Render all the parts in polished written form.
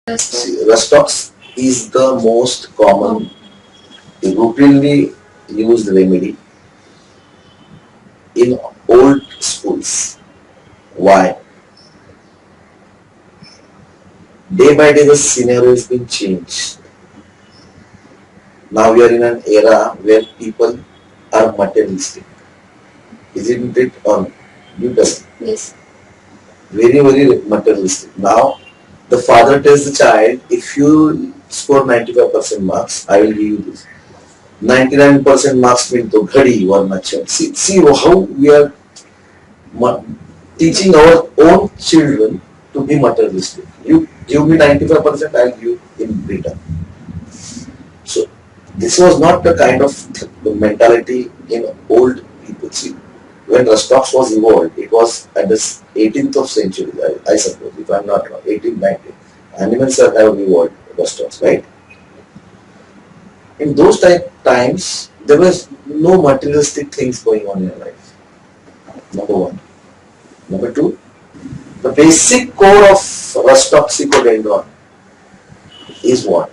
Rhustox is the most common, routinely used remedy in old schools. Why? Day by day the scenario has been changed. Now we are in an era where people are materialistic. Isn't it? Or you tell? Yes. Very, very materialistic. Now the father tells the child, if you score 95% marks, I will give you this. 99% marks mean to ghadi or macha. See how we are teaching our own children to be materialistic. You give me 95%, I will give you in return. So this was not the kind of mentality in old people. See, when Rhustox was evolved, it was at the 18th of century, I suppose, if I am not wrong, 18, 19. Animals have evolved Rhustox, right? In those times, there was no materialistic things going on in your life. Number one. Number two, the basic core of Rhustoxicodendron is what?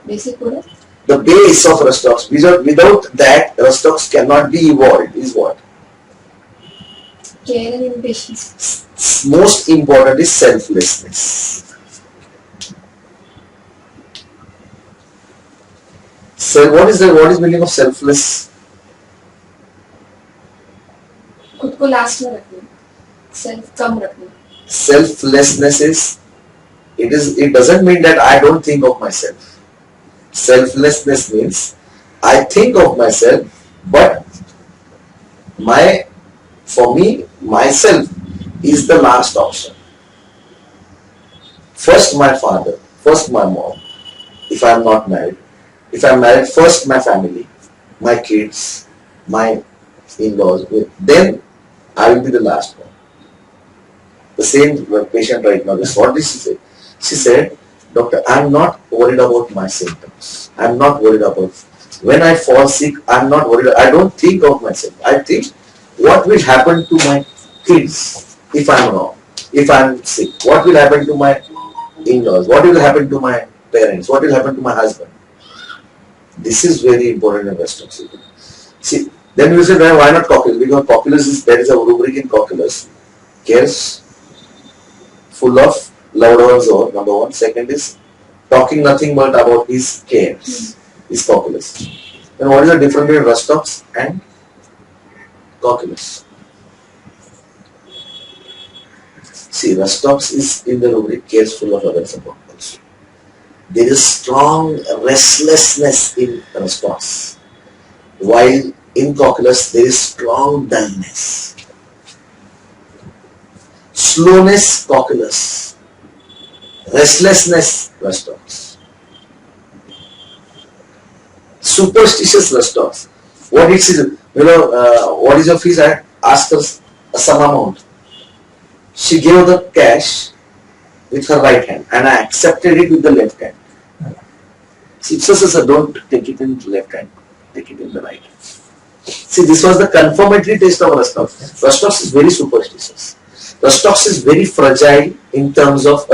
Basic core? The base of Rhustox. Without that, Rhustox cannot be evolved. Is what? Care and impatience. Most important is selflessness. So what is meaning of selfless? खुद को last में रखना, self कम रखना. Selflessness is it doesn't mean that I don't think of myself. Selflessness means I think of myself, but for me, myself is the last option. First my father, first my mom, if I am not married. If I am married, first my family, my kids, my in-laws, then I will be the last one. The same patient right now, what did she say? She said, doctor, I am not worried about my symptoms. I am not worried about, when I fall sick, I am not worried, I don't think of myself. I think, what will happen to my kids if I am wrong, if I am sick? What will happen to my in-laws? What will happen to my parents? What will happen to my husband? This is very important in Rhustox. See, then you say, why not cocculus? Because cocculus there is a rubric in cocculus. Cares full of loved ones or number one. Second is talking nothing but about his cares, his cocculus. Then what is the difference between Rhustox and cocculus? See, Rhustox is in the rubric cares full of others about also. There is strong restlessness in Rhustox, while in cocculus there is strong dullness. Slowness, cocculus. Restlessness, Rhustox. Superstitious Rhustox. What it is, what is your fees? I asked her some amount. She gave the cash with her right hand and I accepted it with the left hand. She says, don't take it in the left hand, take it in the right hand. See, this was the confirmatory test of Rhustox. Rhustox is very superstitious. Rhustox is very fragile in terms of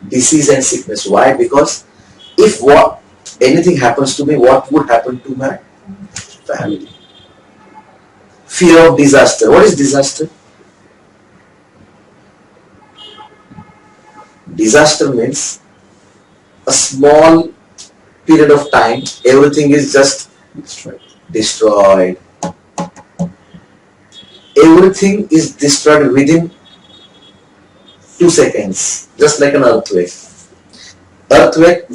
disease and sickness. Why? Because if anything happens to me, what would happen to my family? Fear of disaster. What is disaster? Disaster means a small period of time, everything is just destroyed. Everything is destroyed within 2 seconds, just like an earthquake. Earthquake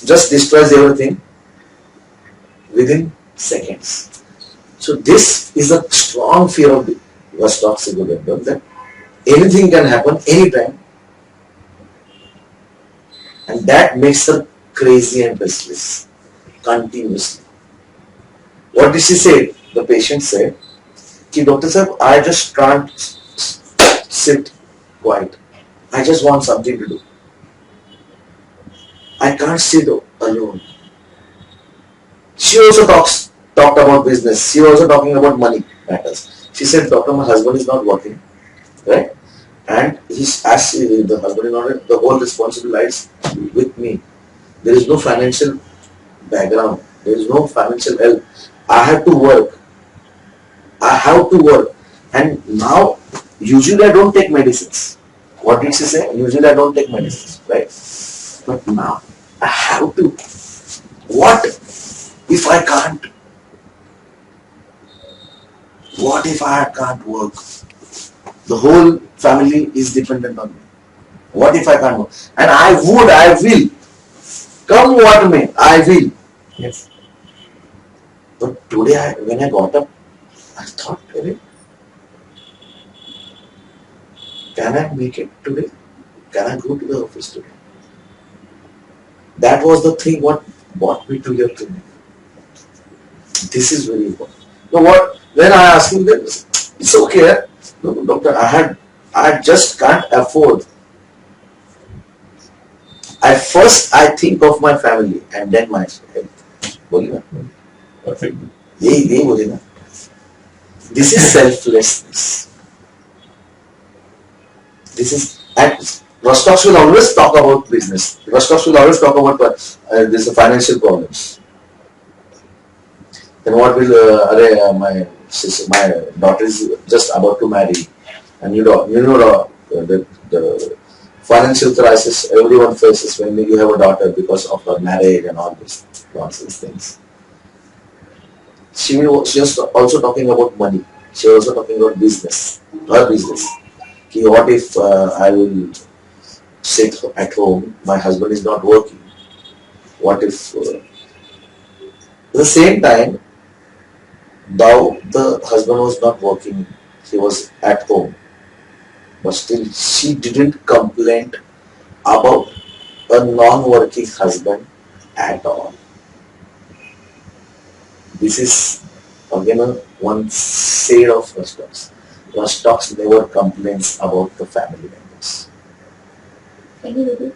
just destroys everything within seconds. So this is a strong fear of the Rhustox that anything can happen anytime, and that makes her crazy and restless continuously. What did she say? The patient said, Doctor Sahab, I just can't sit quiet. I just want something to do. I can't sit alone. She also talked about business. She was also talking about money matters. She said, doctor, my husband is not working. Right? and the husband is not, the whole responsibility lies with me. There is no financial background, there is no financial help. I have to work. I have to work. And now, usually I don't take medicines. What did she say? Usually I don't take medicines, right? But now, I have to. What if I can't? What if I can't work? The whole family is dependent on me. What if I can't work? And I will. Come what may, I will. Yes. But today, when I got up, I thought, can I make it today? Can I go to the office today? That was the thing what brought me to your clinic. This is very important. Now when I asked him that, it's okay. No, doctor, I just can't afford. I think of my family and then my health. बोली ना? Perfect. यही बोली ना? This is selflessness. And Rhustox will always talk about business. Rhustox will always talk about this financial problems. Then what will my daughter is just about to marry, and the financial crisis everyone faces when you have a daughter because of her marriage and all these nonsense things. She was also talking about money. She was also talking about business, her business. What if I will sit at home, my husband is not working? What if at the same time, though the husband was not working, he was at home, but still she didn't complain about a non-working husband at all. This is again one shade of Rhustox. Rhustox never complains about the family members. Can you repeat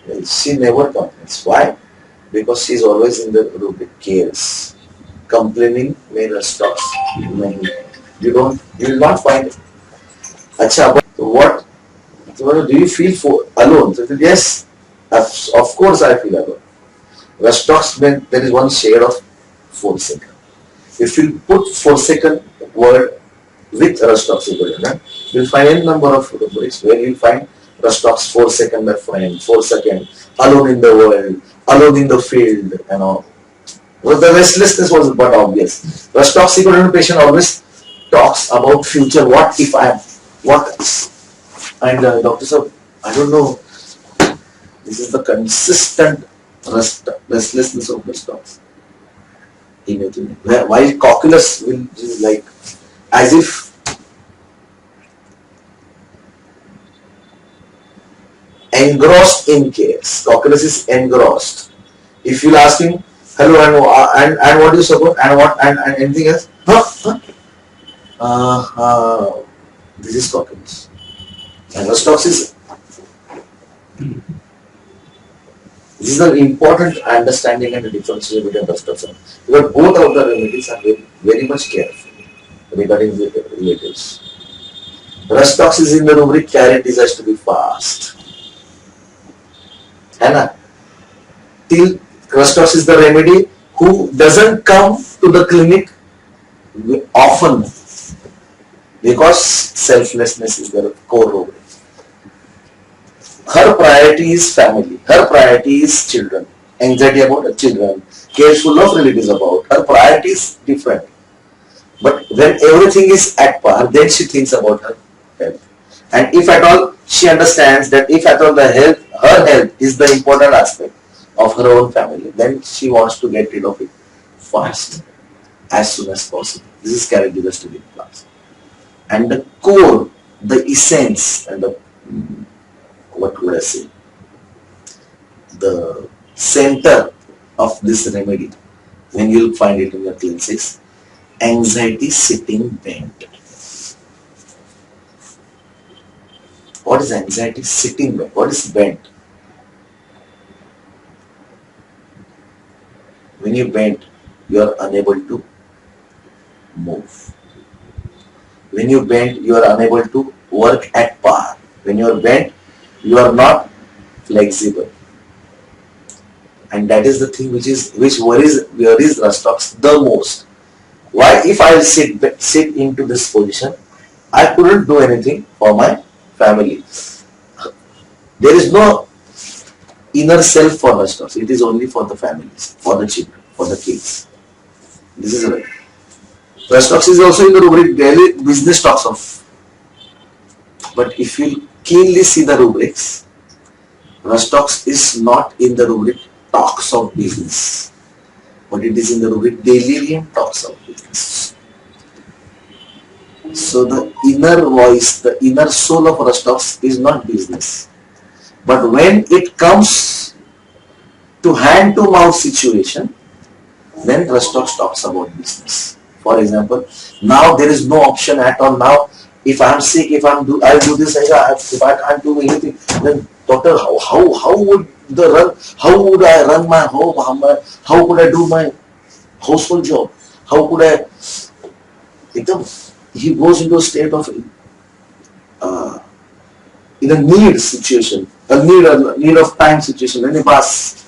that? She never complains. Why? Because she is always in the rubric cares. Complaining may Rhustox. You will not find it. Achha, but what do you feel alone? So yes, of course I feel alone. Rhustox, there is one shade of forsaken. If you put forsaken word with Rhustox, you'll find a number of rubrics where you'll find Rhustox forsaken by friend, forsaken, alone in the world, alone in the field, and all. Well, the restlessness was but obvious. Rhustox psychodynamic patient always talks about future. What if I am? What? And Dr. Sir, I don't know. This is the consistent restlessness of Rhustox. While calculus will be like as if engrossed in cares. Calculus is engrossed. If you'll ask him, hello and what do you support and what and anything else? This is calculus. And Rhustox is. This is an important understanding and the differentiation between Rhustox and because both of the remedies are very much careful regarding the relatives. Rhustox is in the rubric carry desires to be fast. Anna, till Rhustox is the remedy who doesn't come to the clinic often because selflessness is the core rubric. Her priority is family. Her priority is children. Anxiety about her children. Careful of relatives about. Her priority is different. But when everything is at par, then she thinks about her health. And if at all she understands that if at all her health is the important aspect of her own family, then she wants to get rid of it fast, as soon as possible. This is characteristic class. And the core, the essence, and the what would I say? The center of this remedy, when you'll find it in your cleanses, anxiety sitting bent. What is anxiety sitting bent? What is bent? When you bend, you are unable to move. When you bend, you are unable to work at par. When you are bent, you are not flexible. And that is the thing which worries Rhustox the most. Why? If I sit into this position, I couldn't do anything for my family. There is no inner self for Rhustox. It is only for the families, for the children, for the kids. This is right. Rhustox is also in the rubric daily business talks of. But if you keenly see the rubrics, Rhustox is not in the rubric talks of business, but it is in the rubric delirium talks of business. So the inner voice, the inner soul of Rhustox is not business. But when it comes to hand-to-mouth situation, then Rhustox talks about business. For example, now there is no option at all. Now, if I am sick, if I do this, if I can't do anything, then doctor, how would I run my home? How could I do my household job? How could I? He goes into a state of in a need situation, a need of time situation, and he passes.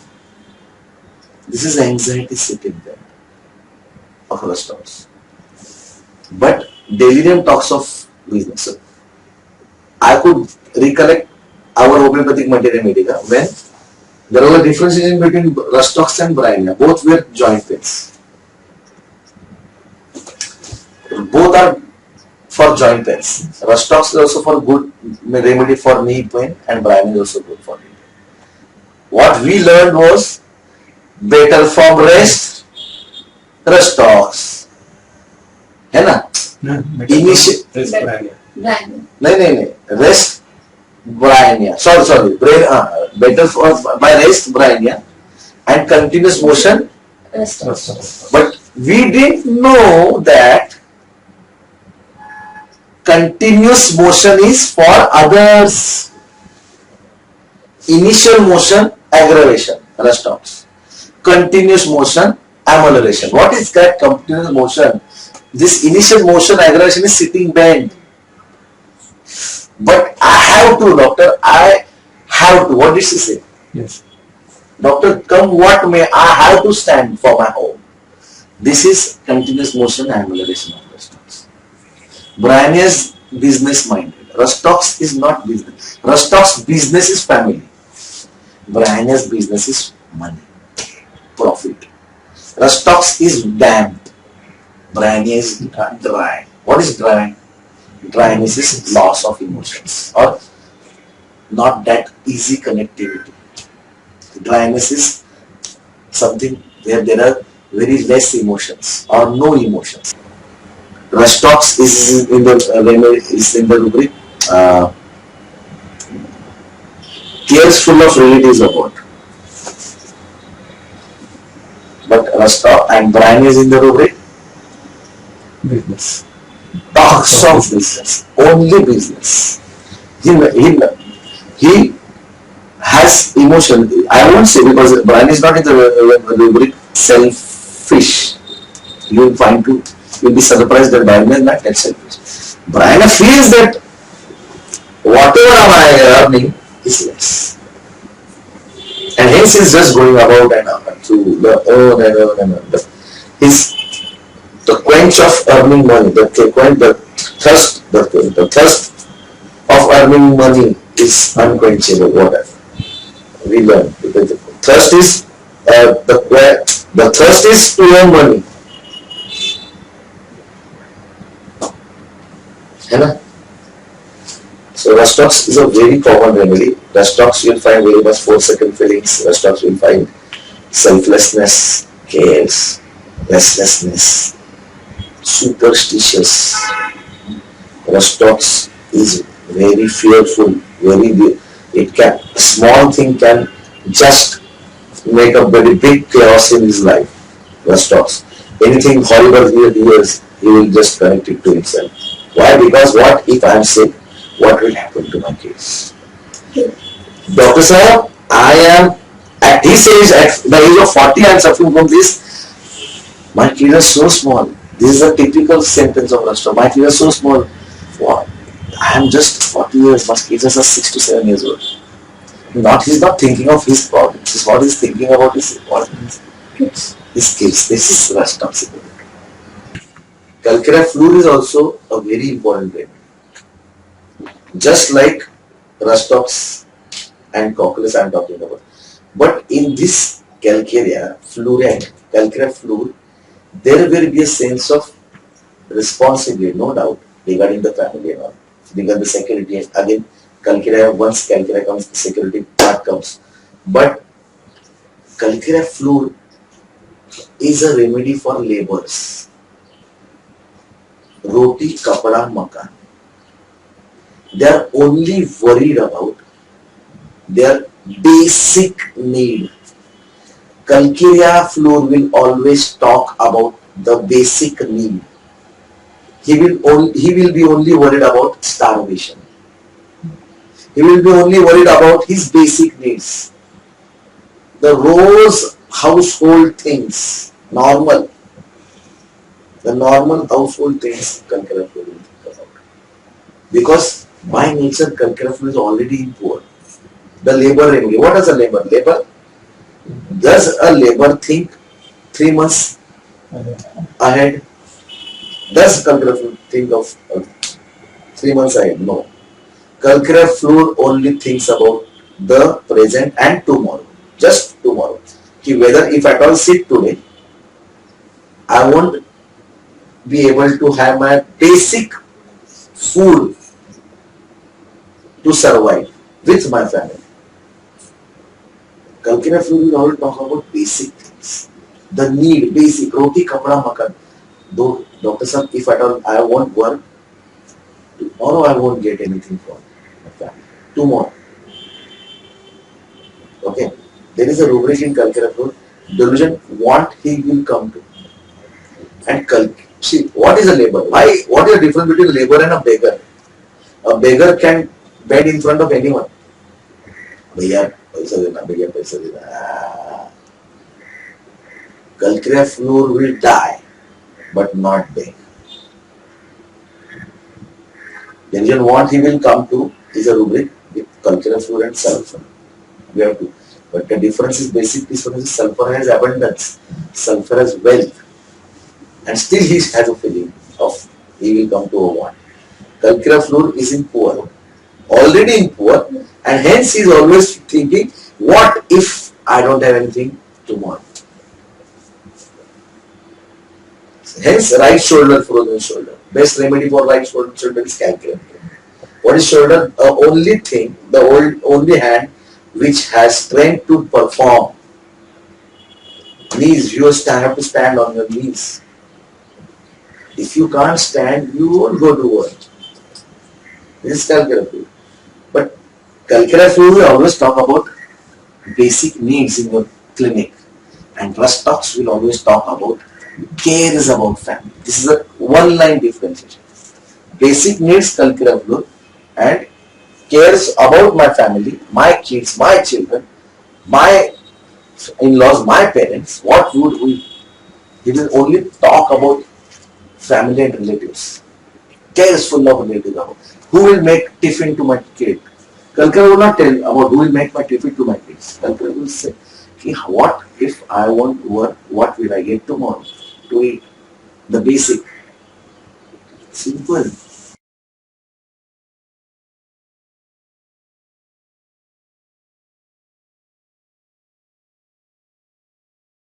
This is anxiety sitting there of Rhustox. But delirium talks of business. So I could recollect our homeopathic Materia Medica when there was a difference in between Rhustox and Bryannia. Both were joint pains. Both are for joint pains. Rhustox is also for good remedy for knee pain, and Bryannia is also good for knee pain. What we learned was better from rest, Rhustox. है ना? Initial rest Bryannia. Sorry. Better for by rest Bryannia and continuous motion Rhustox. But we didn't know that continuous motion is for others. Initial motion aggravation Rhustox. Continuous motion amelioration. What is that continuous motion? This initial motion aggravation is sitting bent. But I have to, doctor, I have to. What did she say? Yes. Doctor, come what may, I have to stand for my home. This is continuous motion amelioration of Rhustox. Bryannia is business minded. Rhustox is not business. Rhustox business is family. Bryannia's business is money, profit. Rhustox is damp. Bryannia is dry. What is dry? Dryness is loss of emotions or not that easy connectivity. Dryness is something where there are very less emotions or no emotions. Rhustox is in the rubric tears full of realities about. But Rhustox and Bryannia is in the rubric business. Talks of business, only business. He has emotion. I won't say because Bryannia is not in the rubric selfish. You'll be surprised that Bryannia is not that selfish. Bryannia feels that whatever am I earning is less. And hence he's just going about and about to the earn and earn. The quench of earning money, the thirst of earning money is unquenchable. Whatever we learn, because the thirst is the thirst is to earn money. So Rhustox is a very common remedy. Rhustox you will find very much 4-second fillings. Rhustox you will find selflessness, chaos, restlessness, superstitious. Rhustox is very fearful, small thing can just make a very big chaos in his life. Rhustox. Anything horrible he hears, he will just connect it to himself. Why? Because what if I am sick? What will happen to my kids? Doctor Sahab, I am at his age, at the age of 40, I am suffering from this. My kids are so small. This is a typical sentence of Rhustox. My kids are so small. What? I I am just 40 years, my kids are 6 to 7 years old. He's not thinking of his problems. What he's thinking about is what his kids. This is Rhustox. CALC-F fluid is also a very important remedy. Just like Rhustox and Cocculus I am talking about. But in this calcarea, fluoride, CALC-F fluid, there will be a sense of responsibility, no doubt, regarding the family and all. Regarding the security, again, calcarea, once calcarea comes, the security part comes. But CALC-F fluid is a remedy for laborers. Roti, kapda, makan. They are only worried about their basic need. Calcarea fluid will always talk about the basic need. He will be only worried about starvation. He will be only worried about his basic needs. The rose household things, normal. The normal household things CALC-F fluid will think about. Because by nature CALC-F fluid is already poor. The labor remedy. What is a labor? Does a labor think 3 months ahead? Does CALC-F fluid think of 3 months ahead? No. CALC-F fluid only thinks about the present and tomorrow. Just tomorrow. Whether if at all sit today, I won't be able to have my basic food to survive with my family. CALC-F fluid will always talk about basic things. The need, basic, roti, kapda, makan. Though, Dr. Sir, if at all I won't work, tomorrow I won't get anything from my family. Tomorrow. Okay. There is a rubric in CALC-F fluid. DELUSION-WANT he will come to. And see, what is a labor? What is the difference between labor and a beggar? A beggar can beg in front of anyone. Bhaiya, paisa dena, bhaiya, paisa dena. CALC-F fluid will die, but not beg. DELUSION-WANT he will come to is a rubric with CALC-F fluid and sulfur. We have to. But the difference is basic difference is sulfur has abundance, sulfur has wealth, and still he has a feeling of he will come to a want. CALC-F fluid is in poor, already in poor, and hence he is always thinking, what if I don't have anything tomorrow? Hence, right shoulder, frozen shoulder. Best remedy for right shoulder is CALC-F. What is shoulder? The only thing, the only hand which has strength to perform. Knees, you have to stand on your knees. If you can't stand, you won't go to work. This is CALC-F fluid. But CALC-F fluid will always talk about basic needs in your clinic. And Rhustox will always talk about care is about family. This is a one-line differentiation. Basic needs CALC-F fluid and cares about my family, my kids, my children, my in-laws, my parents. What would we? He will only talk about family and relatives. Cares full of relatives about who will make tiffin to my kid. CALC-F will not tell about who will make my tiffin to my kids. CALC-F will say, what if I want to work? What will I get tomorrow to eat? The basic. Simple.